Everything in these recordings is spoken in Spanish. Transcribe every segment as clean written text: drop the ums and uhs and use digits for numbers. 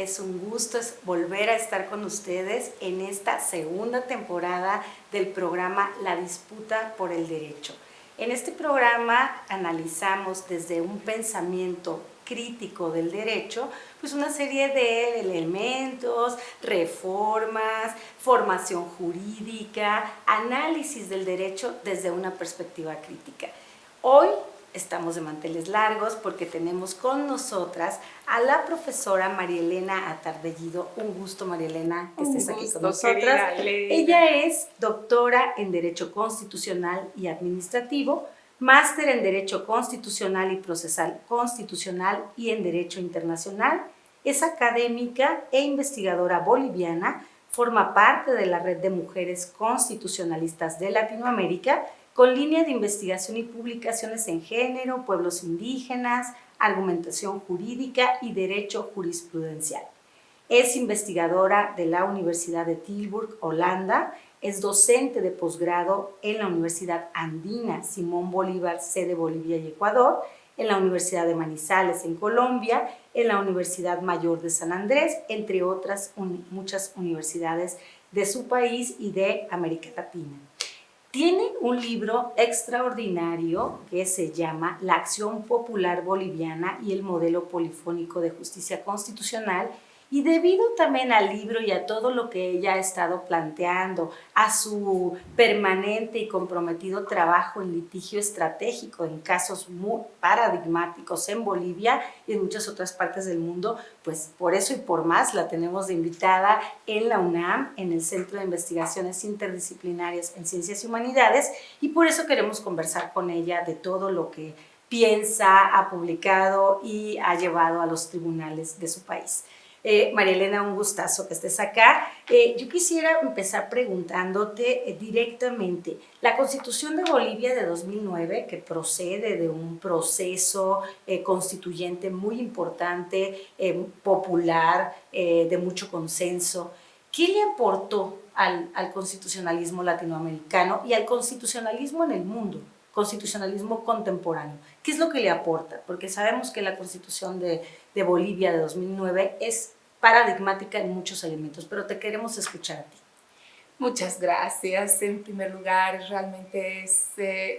Es un gusto volver a estar con ustedes en esta segunda temporada del programa La Disputa por el Derecho. En este programa analizamos desde un pensamiento crítico del derecho, pues una serie de elementos, reformas, formación jurídica, análisis del derecho desde una perspectiva crítica. Hoy estamos de manteles largos porque tenemos con nosotras a la profesora María Elena Atardellido. Un gusto, María Elena, que estés aquí con nosotras. Ella es doctora en Derecho Constitucional y Administrativo, máster en Derecho Constitucional y Procesal Constitucional y en Derecho Internacional. Es académica e investigadora boliviana, forma parte de la Red de Mujeres Constitucionalistas de Latinoamérica, con línea de investigación y publicaciones en género, pueblos indígenas, argumentación jurídica y derecho jurisprudencial. Es investigadora de la Universidad de Tilburg, Holanda, es docente de posgrado en la Universidad Andina Simón Bolívar, sede Bolivia y Ecuador, en la Universidad de Manizales en Colombia, en la Universidad Mayor de San Andrés, entre otras muchas universidades de su país y de América Latina. Tiene un libro extraordinario que se llama La Acción Popular Boliviana y el Modelo Polifónico de Justicia Constitucional, y debido también al libro y a todo lo que ella ha estado planteando, a su permanente y comprometido trabajo en litigio estratégico en casos muy paradigmáticos en Bolivia y en muchas otras partes del mundo, pues por eso y por más la tenemos de invitada en la UNAM, en el Centro de Investigaciones Interdisciplinarias en Ciencias y Humanidades, y por eso queremos conversar con ella de todo lo que piensa, ha publicado y ha llevado a los tribunales de su país. María Elena, un gustazo que estés acá. Yo quisiera empezar preguntándote directamente, la Constitución de Bolivia de 2009, que procede de un proceso constituyente muy importante, popular, de mucho consenso, ¿qué le aportó al constitucionalismo latinoamericano y al constitucionalismo en el mundo? Constitucionalismo contemporáneo. ¿Qué es lo que le aporta? Porque sabemos que la Constitución de Bolivia de 2009 es paradigmática en muchos elementos, pero te queremos escuchar a ti. Muchas gracias. En primer lugar, realmente es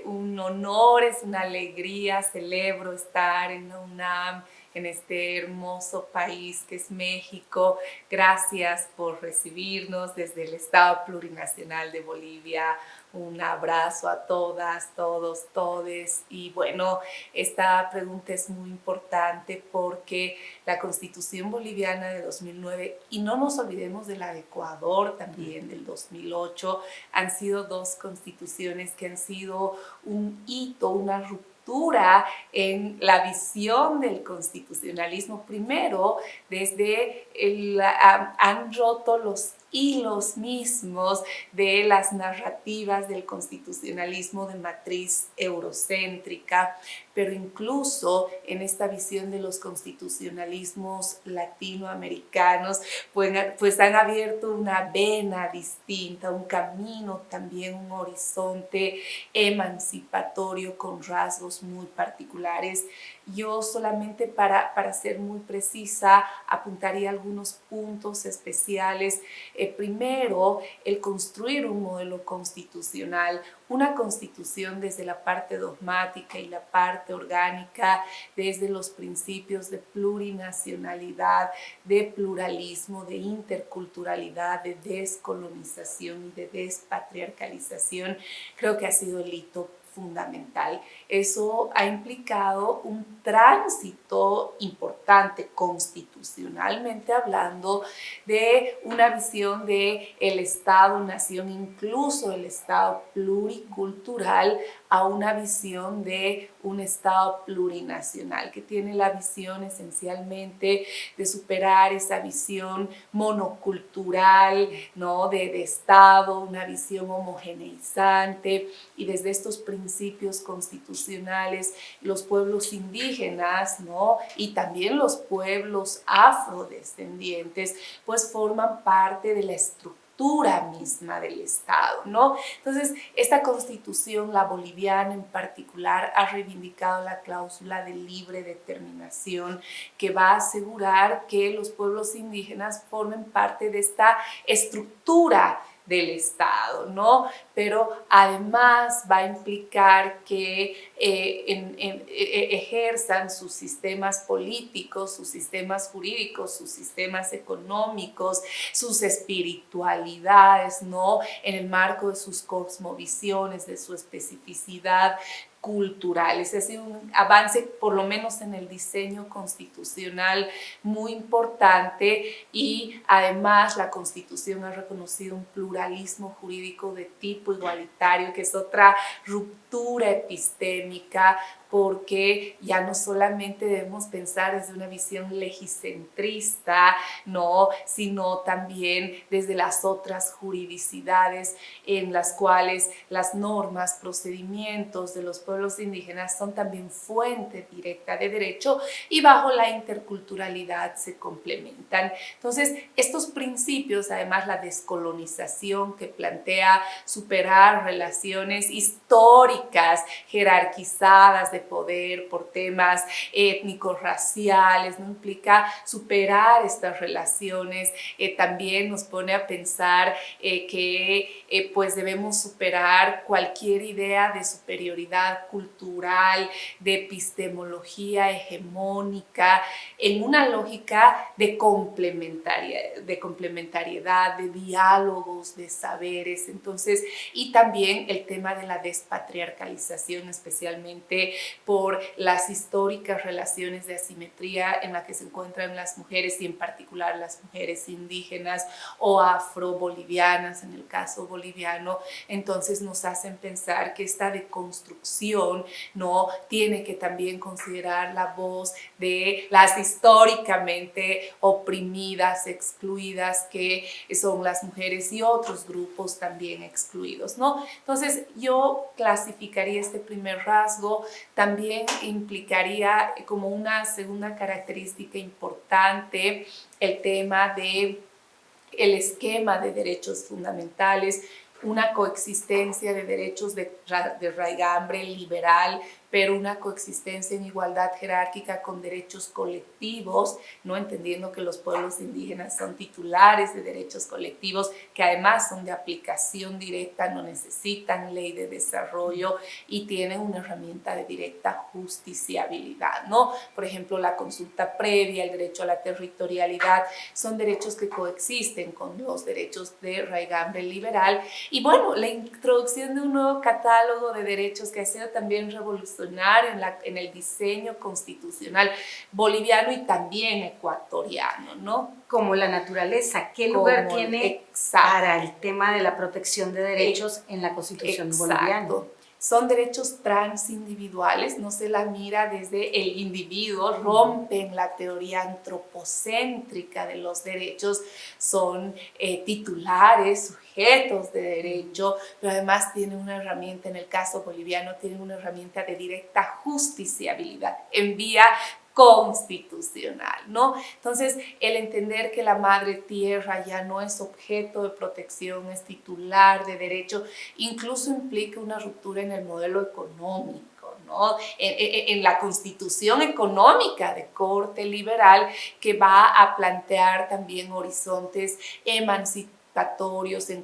un honor, es una alegría, celebro estar en la UNAM, en este hermoso país que es México. Gracias por recibirnos desde el Estado Plurinacional de Bolivia. Un abrazo a todas, todos, todes. Y bueno, esta pregunta es muy importante porque la Constitución boliviana de 2009, y no nos olvidemos de la de Ecuador también del 2008, han sido dos constituciones que han sido un hito, una ruptura en la visión del constitucionalismo. Primero, han roto los hilos mismos de las narrativas del constitucionalismo de matriz eurocéntrica, pero incluso en esta visión de los constitucionalismos latinoamericanos, pues han abierto una vena distinta, un camino también, un horizonte emancipatorio con rasgos muy particulares. Yo solamente para ser muy precisa apuntaría algunos puntos especiales. Primero, el construir un modelo constitucional, una constitución desde la parte dogmática y la parte orgánica, desde los principios de plurinacionalidad, de pluralismo, de interculturalidad, de descolonización y de despatriarcalización, creo que ha sido el hito fundamental. Eso ha implicado un tránsito importante constitucionalmente hablando de una visión de el Estado-nación, incluso el Estado pluricultural, a una visión de un Estado plurinacional que tiene la visión esencialmente de superar esa visión monocultural, ¿no? de Estado, una visión homogeneizante, y desde estos principios constitucionales los pueblos indígenas, ¿no? y también los pueblos afrodescendientes pues forman parte de la estructura estructura misma del Estado, ¿no? Entonces, esta constitución, la boliviana en particular, ha reivindicado la cláusula de libre determinación que va a asegurar que los pueblos indígenas formen parte de esta estructura del Estado, ¿no? Pero además va a implicar que ejerzan sus sistemas políticos, sus sistemas jurídicos, sus sistemas económicos, sus espiritualidades, ¿no? En el marco de sus cosmovisiones, de su especificidad cultural. Ese ha sido un avance, por lo menos en el diseño constitucional, muy importante, y además la Constitución ha reconocido un pluralismo jurídico de tipo igualitario, que es otra ruptura epistémica, porque ya no solamente debemos pensar desde una visión legicentrista, ¿no? Sino también desde las otras juridicidades en las cuales las normas, procedimientos de los pueblos indígenas son también fuente directa de derecho y bajo la interculturalidad se complementan. Entonces, estos principios, además la descolonización que plantea superar relaciones históricas, jerarquizadas de poder por temas étnicos, raciales, ¿no? Implica superar estas relaciones, también nos pone a pensar que pues debemos superar cualquier idea de superioridad cultural, de epistemología hegemónica, en una lógica de complementariedad, de diálogos, de saberes. Entonces, y también el tema de la despatriarcalización, especialmente por las históricas relaciones de asimetría en la que se encuentran las mujeres, y en particular las mujeres indígenas o afro-bolivianas en el caso boliviano. Entonces nos hacen pensar que esta deconstrucción, ¿no?, tiene que también considerar la voz de las históricamente oprimidas, excluidas, que son las mujeres y otros grupos también excluidos, ¿no? Entonces yo clasificaría este primer rasgo, también implicaría como una segunda característica importante el tema de el esquema de derechos fundamentales, una coexistencia de derechos de raigambre liberal, pero una coexistencia en igualdad jerárquica con derechos colectivos, no entendiendo que los pueblos indígenas son titulares de derechos colectivos que además son de aplicación directa, no necesitan ley de desarrollo y tienen una herramienta de directa justiciabilidad, ¿no? Por ejemplo, la consulta previa, el derecho a la territorialidad, son derechos que coexisten con los derechos de raigambre liberal. Y bueno, la introducción de un nuevo catálogo de derechos que ha sido también revolucionario en el diseño constitucional boliviano y también ecuatoriano, ¿no? Como la naturaleza, ¿qué lugar tiene para el tema de la protección de derechos en la Constitución boliviana? Son derechos transindividuales, no se la mira desde el individuo, rompen la teoría antropocéntrica de los derechos, son titulares, sujetos de derecho, pero además tienen una herramienta, en el caso boliviano, tienen una herramienta de directa justiciabilidad en vía constitucional, ¿no? Entonces, el entender que la madre tierra ya no es objeto de protección, es titular de derecho, incluso implica una ruptura en el modelo económico, ¿no? En la constitución económica de corte liberal, que va a plantear también horizontes emancipatorios en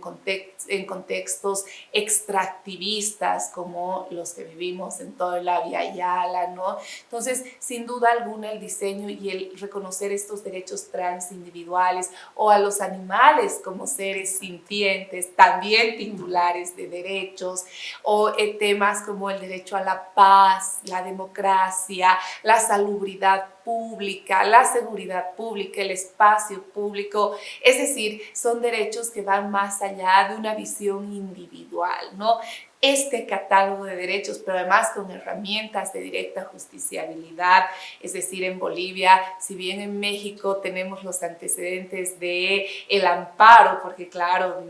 contextos extractivistas como los que vivimos en toda la Via Yala, ¿no? Entonces, sin duda alguna, el diseño y el reconocer estos derechos transindividuales o a los animales como seres sintientes, también titulares de derechos, o temas como el derecho a la paz, la democracia, la salubridad pública, la seguridad pública, el espacio público, es decir, son derechos que van más allá de una visión individual, ¿no? Este catálogo de derechos, pero además con herramientas de directa justiciabilidad, es decir, en Bolivia, si bien en México tenemos los antecedentes de el amparo, porque claro,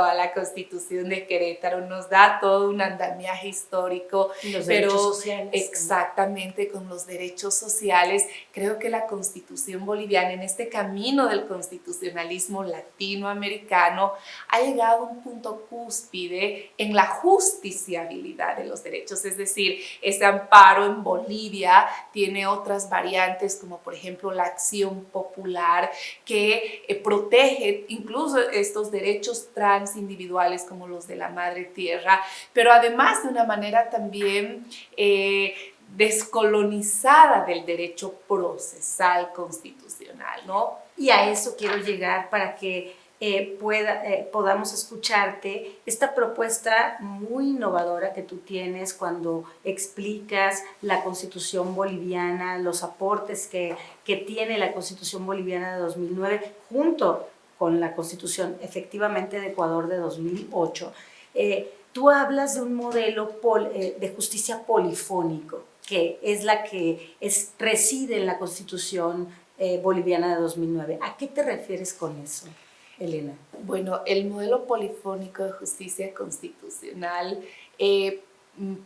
a la Constitución de Querétaro, nos da todo un andamiaje histórico, Los pero derechos sociales. exactamente con los derechos sociales, creo que la Constitución boliviana en este camino del constitucionalismo latinoamericano ha llegado a un punto cúspide en la justiciabilidad de los derechos, es decir, ese amparo en Bolivia tiene otras variantes como por ejemplo la acción popular que protege incluso estos derechos transindividuales como los de la madre tierra, pero además de una manera también descolonizada del derecho procesal constitucional, ¿no? Y a eso quiero llegar para que podamos escucharte esta propuesta muy innovadora que tú tienes cuando explicas la Constitución boliviana, los aportes que tiene la Constitución boliviana de 2009 junto con la Constitución efectivamente de Ecuador de 2008. Tú hablas de un modelo de justicia polifónico, que es la que reside en la Constitución boliviana de 2009. ¿A qué te refieres con eso, Elena? Bueno, el modelo polifónico de justicia constitucional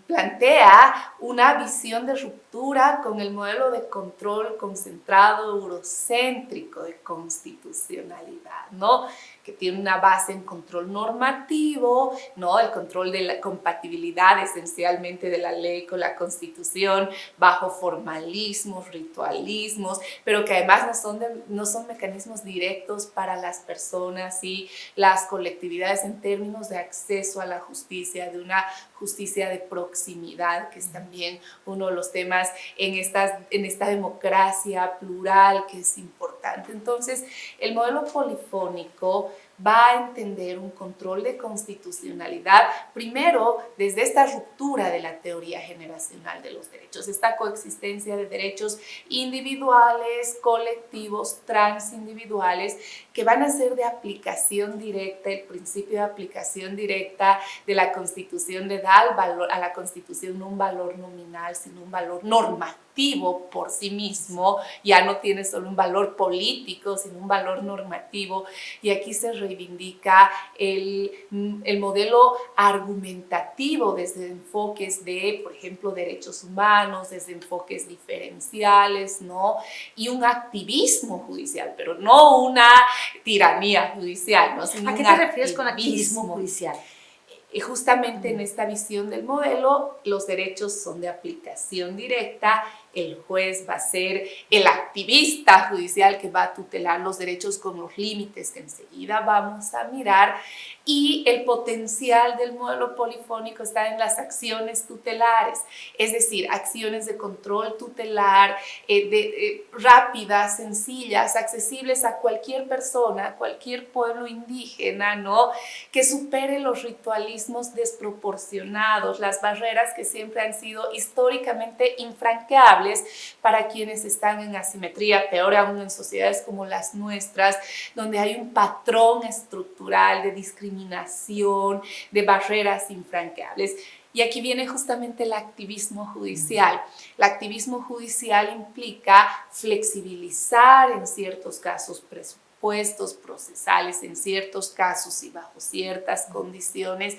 plantea una visión de ruptura con el modelo de control concentrado eurocéntrico de constitucionalidad, ¿no? Que tiene una base en control normativo, ¿no? El control de la compatibilidad esencialmente de la ley con la Constitución, bajo formalismos, ritualismos, pero que además no son mecanismos directos para las personas y las colectividades en términos de acceso a la justicia, de una justicia de proximidad, que es también uno de los temas en esta democracia plural que es importante. Entonces, el modelo polifónico va a entender un control de constitucionalidad, primero desde esta ruptura de la teoría generacional de los derechos, esta coexistencia de derechos individuales, colectivos, transindividuales, que van a ser de aplicación directa, el principio de aplicación directa de la Constitución le da a la Constitución no un valor nominal, sino un valor normativo por sí mismo, ya no tiene solo un valor político, sino un valor normativo, y aquí se reivindica el modelo argumentativo desde enfoques de, por ejemplo, derechos humanos, desde enfoques diferenciales, ¿no? Y un activismo judicial, pero no una tiranía judicial, ¿no? Sino ¿a qué te refieres con activismo judicial? Justamente en esta visión del modelo, los derechos son de aplicación directa, el juez va a ser el activista judicial que va a tutelar los derechos con los límites que enseguida vamos a mirar, y el potencial del modelo polifónico está en las acciones tutelares, es decir, acciones de control tutelar rápidas, sencillas, accesibles a cualquier persona, a cualquier pueblo indígena, ¿no? Que supere los ritualismos desproporcionados, las barreras que siempre han sido históricamente infranqueables para quienes están en asimetría, peor aún en sociedades como las nuestras, donde hay un patrón estructural de discriminación, de barreras infranqueables. Y aquí viene justamente el activismo judicial. El activismo judicial implica flexibilizar en ciertos casos presupuestos procesales, en ciertos casos y bajo ciertas condiciones,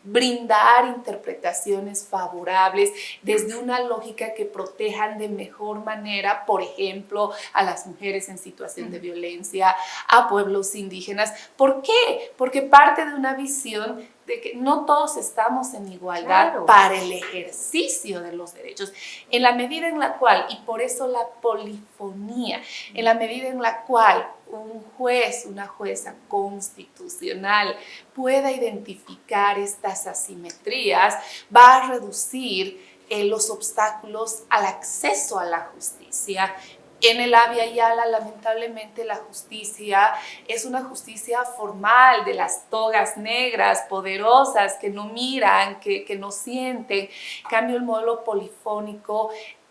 brindar interpretaciones favorables desde una lógica que protejan de mejor manera, por ejemplo, a las mujeres en situación de violencia, a pueblos indígenas. ¿Por qué? Porque parte de una visión de que no todos estamos en igualdad, claro, para el ejercicio de los derechos, en la medida en la cual, y por eso la polifonía, en la medida en la cual un juez, una jueza constitucional pueda identificar estas asimetrías, va a reducir los obstáculos al acceso a la justicia. En el Abya Yala, lamentablemente, la justicia es una justicia formal de las togas negras, poderosas, que no miran, que no sienten. En cambio, el modelo polifónico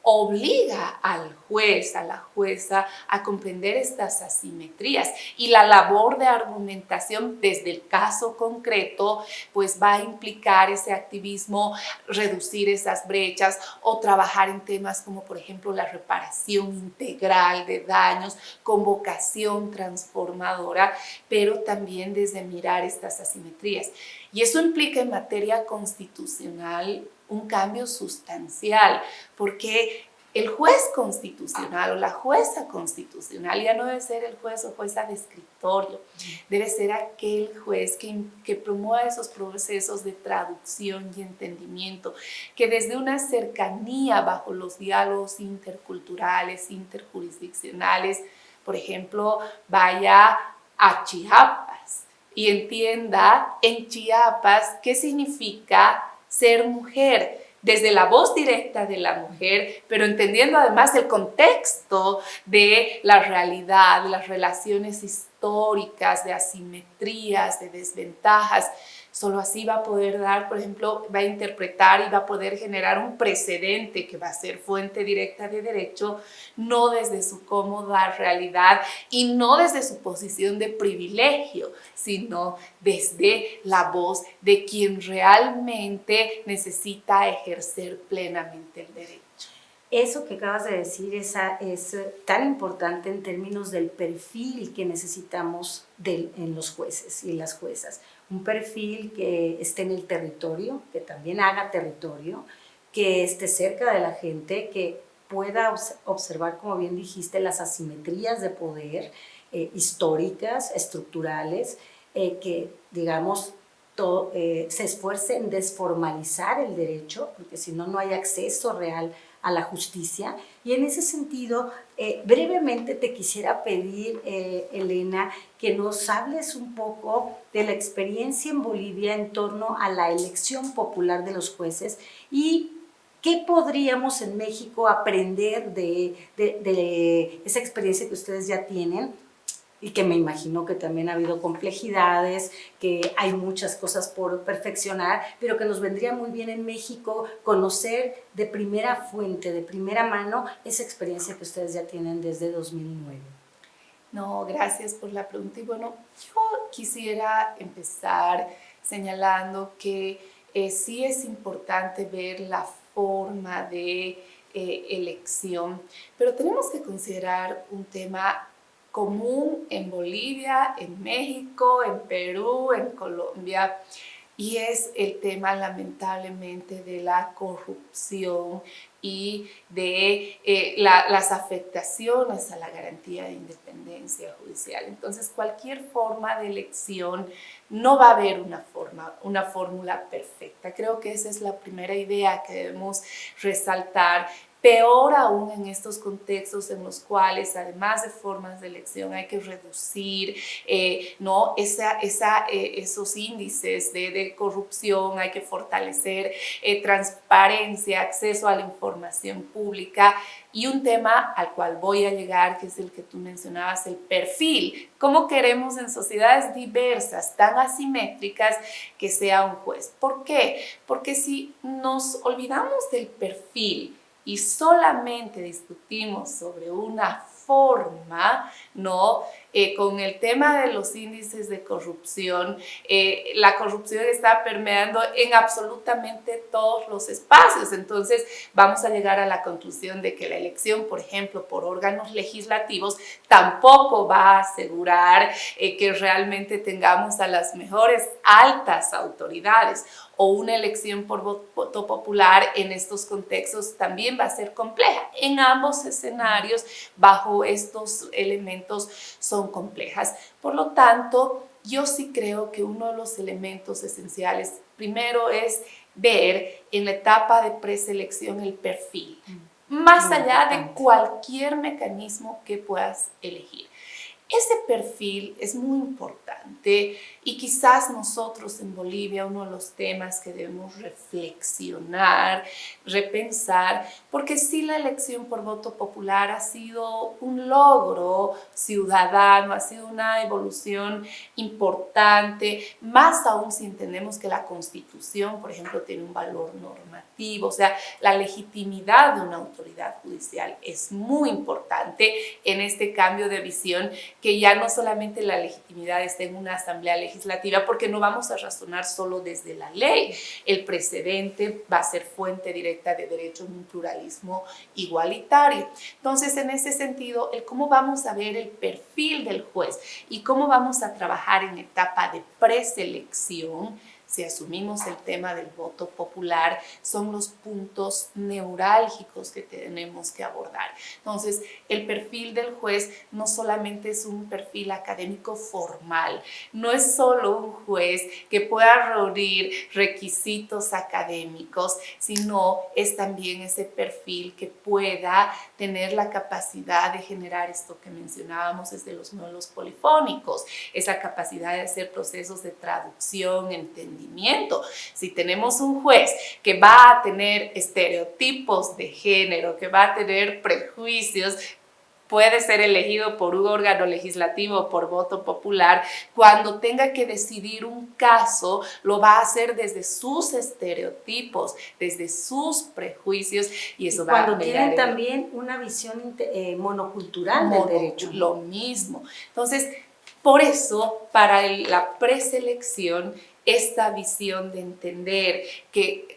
obliga al juez, a la jueza, a comprender estas asimetrías, y la labor de argumentación desde el caso concreto pues va a implicar ese activismo, reducir esas brechas o trabajar en temas como por ejemplo la reparación integral de daños con vocación transformadora, pero también desde mirar estas asimetrías. Y eso implica en materia constitucional un cambio sustancial, porque el juez constitucional o la jueza constitucional ya no debe ser el juez o jueza de escritorio, debe ser aquel juez que promueva esos procesos de traducción y entendimiento, que desde una cercanía bajo los diálogos interculturales, interjurisdiccionales, por ejemplo, vaya a Chiapas y entienda en Chiapas qué significa ser mujer, desde la voz directa de la mujer, pero entendiendo además el contexto de la realidad, de las relaciones históricas, de asimetrías, de desventajas. Solo así va a poder dar, por ejemplo, va a interpretar y va a poder generar un precedente que va a ser fuente directa de derecho, no desde su cómoda realidad y no desde su posición de privilegio, sino desde la voz de quien realmente necesita ejercer plenamente el derecho. Eso que acabas de decir es tan importante en términos del perfil que necesitamos en los jueces y las juezas. Un perfil que esté en el territorio, que también haga territorio, que esté cerca de la gente, que pueda observar, como bien dijiste, las asimetrías de poder históricas, estructurales, que, digamos, se esfuerce en desformalizar el derecho, porque si no, no hay acceso real a la justicia. Y en ese sentido, brevemente te quisiera pedir, Elena, que nos hables un poco de la experiencia en Bolivia en torno a la elección popular de los jueces y qué podríamos en México aprender de esa experiencia que ustedes ya tienen, y que me imagino que también ha habido complejidades, que hay muchas cosas por perfeccionar, pero que nos vendría muy bien en México conocer de primera fuente, de primera mano, esa experiencia que ustedes ya tienen desde 2009. No, gracias por la pregunta. Y bueno, yo quisiera empezar señalando que sí es importante ver la forma de elección, pero tenemos que considerar un tema común en Bolivia, en México, en Perú, en Colombia, y es el tema lamentablemente de la corrupción y de las afectaciones a la garantía de independencia judicial. Entonces, cualquier forma de elección no va a haber una fórmula perfecta. Creo que esa es la primera idea que debemos resaltar. Peor aún en estos contextos en los cuales, además de formas de elección, hay que reducir ¿no? esos índices de corrupción, hay que fortalecer transparencia, acceso a la información pública. Y un tema al cual voy a llegar, que es el que tú mencionabas, el perfil. ¿Cómo queremos en sociedades diversas, tan asimétricas, que sea un juez? ¿Por qué? Porque si nos olvidamos del perfil y solamente discutimos sobre una forma, ¿no? Con el tema de los índices de corrupción, la corrupción está permeando en absolutamente todos los espacios. Entonces vamos a llegar a la conclusión de que la elección, por ejemplo, por órganos legislativos, tampoco va a asegurar que realmente tengamos a las mejores altas autoridades, o una elección por voto popular en estos contextos también va a ser compleja. En ambos escenarios, bajo estos elementos, son complejas. Por lo tanto, yo sí creo que uno de los elementos esenciales, primero, es ver en la etapa de preselección el perfil, más allá de cualquier mecanismo que puedas elegir. Ese perfil es muy importante Y quizás nosotros en Bolivia, uno de los temas que debemos reflexionar, repensar, porque sí, la elección por voto popular ha sido un logro ciudadano, ha sido una evolución importante, más aún si entendemos que la Constitución, por ejemplo, tiene un valor normativo, o sea, la legitimidad de una autoridad judicial es muy importante en este cambio de visión, que ya no solamente la legitimidad está en una asamblea legislativa, porque no vamos a razonar solo desde la ley. El precedente va a ser fuente directa de derecho en un pluralismo igualitario. Entonces, en ese sentido, el cómo vamos a ver el perfil del juez y cómo vamos a trabajar en etapa de preselección, si asumimos el tema del voto popular, son los puntos neurálgicos que tenemos que abordar. Entonces, el perfil del juez no solamente es un perfil académico formal, no es solo un juez que pueda reunir requisitos académicos, sino es también ese perfil que pueda tener la capacidad de generar esto que mencionábamos desde los modelos polifónicos, esa capacidad de hacer procesos de traducción, entendimiento. Si tenemos un juez que va a tener estereotipos de género, que va a tener prejuicios, puede ser elegido por un órgano legislativo por voto popular, cuando tenga que decidir un caso, lo va a hacer desde sus estereotipos, desde sus prejuicios, y eso va a cuando tienen también una visión monocultural del derecho. Lo mismo. Entonces, por eso, para la preselección, esta visión de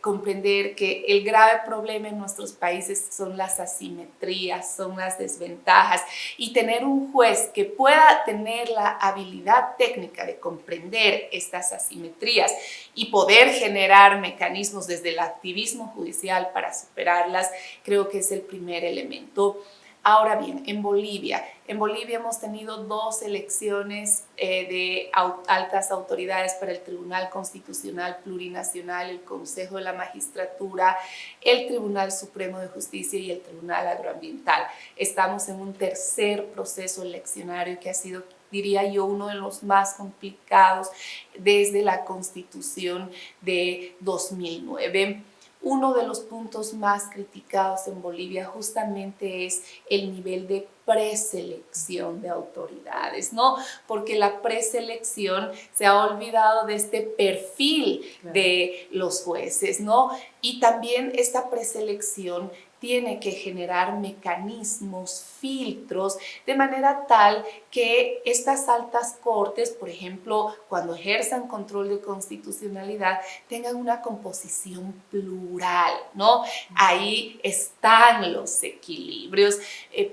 comprender que el grave problema en nuestros países son las asimetrías, son las desventajas, y tener un juez que pueda tener la habilidad técnica de comprender estas asimetrías y poder generar mecanismos desde el activismo judicial para superarlas, creo que es el primer elemento. Ahora bien, en Bolivia hemos tenido 2 elecciones de altas autoridades para el Tribunal Constitucional Plurinacional, el Consejo de la Magistratura, el Tribunal Supremo de Justicia y el Tribunal Agroambiental. Estamos en un tercer proceso eleccionario que ha sido, diría yo, uno de los más complicados desde la Constitución de 2009. Uno de los puntos más criticados en Bolivia justamente es el nivel de preselección de autoridades, ¿no? Porque la preselección se ha olvidado de este perfil de los jueces, ¿no? Y también esta preselección tiene que generar mecanismos, filtros, de manera tal que estas altas cortes, por ejemplo, cuando ejerzan control de constitucionalidad, tengan una composición plural, ¿no? Ahí están los equilibrios.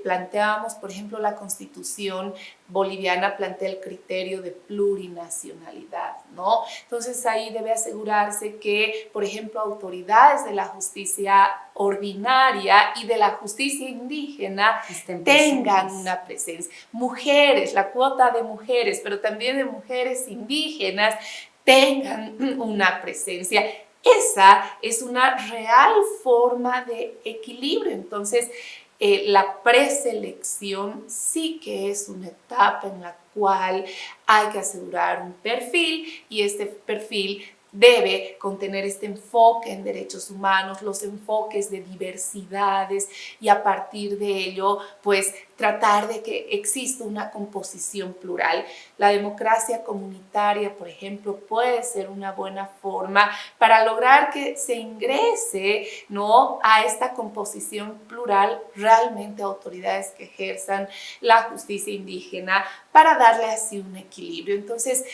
Planteábamos, por ejemplo, la Constitución boliviana plantea el criterio de plurinacionalidad, ¿no? Entonces ahí debe asegurarse que, por ejemplo, autoridades de la justicia ordinaria y de la justicia indígena tengan una presencia. Mujeres, la cuota de mujeres, pero también de mujeres indígenas, tengan una presencia. Esa es una real forma de equilibrio. Entonces, la preselección sí que es una etapa en la cual hay que asegurar un perfil, y este perfil debe contener este enfoque en derechos humanos, los enfoques de diversidades, y a partir de ello, pues tratar de que exista una composición plural. La democracia comunitaria, por ejemplo, puede ser una buena forma para lograr que se ingrese, ¿no?, a esta composición plural realmente autoridades que ejerzan la justicia indígena, para darle así un equilibrio. Entonces,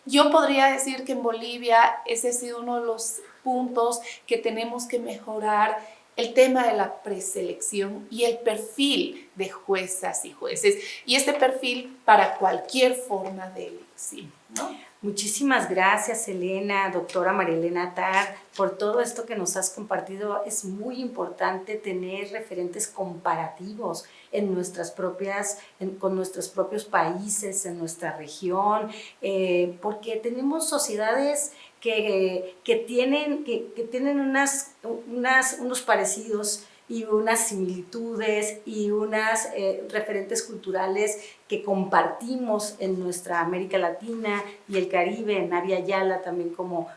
yo podría decir que en Bolivia ese ha sido uno de los puntos que tenemos que mejorar, el tema de la preselección y el perfil de juezas y jueces, y este perfil para cualquier forma de elección, ¿no? Muchísimas gracias, Elena, doctora María Elena Tarr, por todo esto que nos has compartido. Es muy importante tener referentes comparativos en con nuestros propios países, en nuestra región, porque tenemos sociedades que tienen unos parecidos y unas similitudes y unas referentes culturales que compartimos en nuestra América Latina y el Caribe, en Navia Yala también como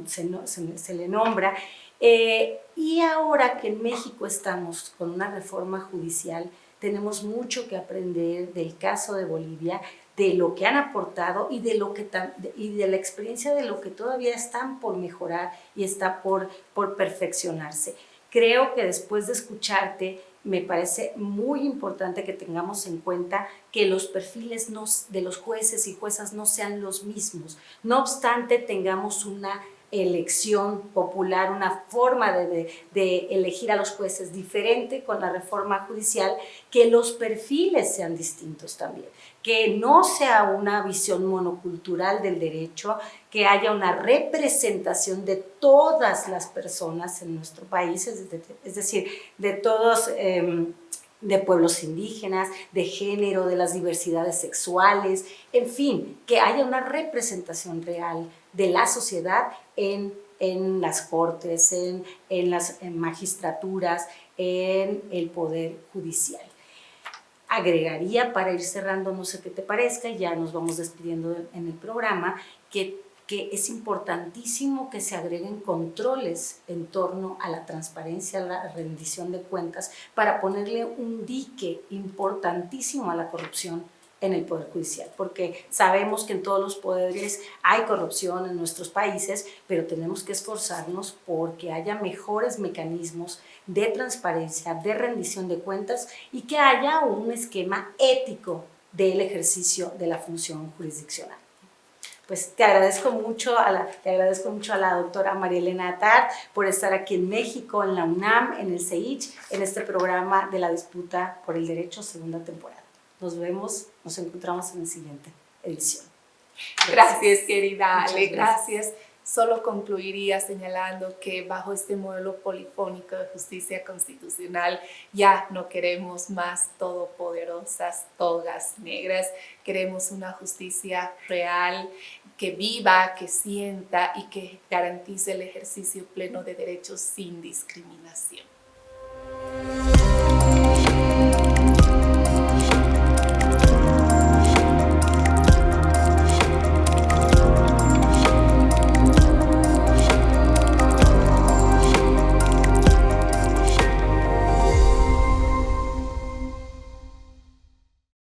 se le nombra. Y ahora que en México estamos con una reforma judicial, tenemos mucho que aprender del caso de Bolivia, de lo que han aportado y de la experiencia de lo que todavía están por mejorar y está por perfeccionarse. Creo que después de escucharte, me parece muy importante que tengamos en cuenta que los perfiles de los jueces y juezas no sean los mismos. No obstante, tengamos una elección popular, una forma de elegir a los jueces diferente con la reforma judicial, que los perfiles sean distintos también, que no sea una visión monocultural del derecho, que haya una representación de todas las personas en nuestro país, es decir, de todos, de pueblos indígenas, de género, de las diversidades sexuales, en fin, que haya una representación real de la sociedad en las cortes, en las magistraturas, en el poder judicial. Agregaría, para ir cerrando, no sé qué te parezca, ya nos vamos despidiendo en el programa, que es importantísimo que se agreguen controles en torno a la transparencia, a la rendición de cuentas, para ponerle un dique importantísimo a la corrupción en el Poder Judicial, porque sabemos que en todos los poderes hay corrupción en nuestros países, pero tenemos que esforzarnos porque haya mejores mecanismos de transparencia, de rendición de cuentas y que haya un esquema ético del ejercicio de la función jurisdiccional. Pues te agradezco mucho a la doctora María Elena Attard por estar aquí en México, en la UNAM, en el CEICH, en este programa de la disputa por el derecho, segunda temporada. Nos vemos, nos encontramos en la siguiente edición. Gracias querida Ale, gracias. Solo concluiría señalando que bajo este modelo polifónico de justicia constitucional ya no queremos más todopoderosas togas negras, queremos una justicia real, que viva, que sienta y que garantice el ejercicio pleno de derechos sin discriminación.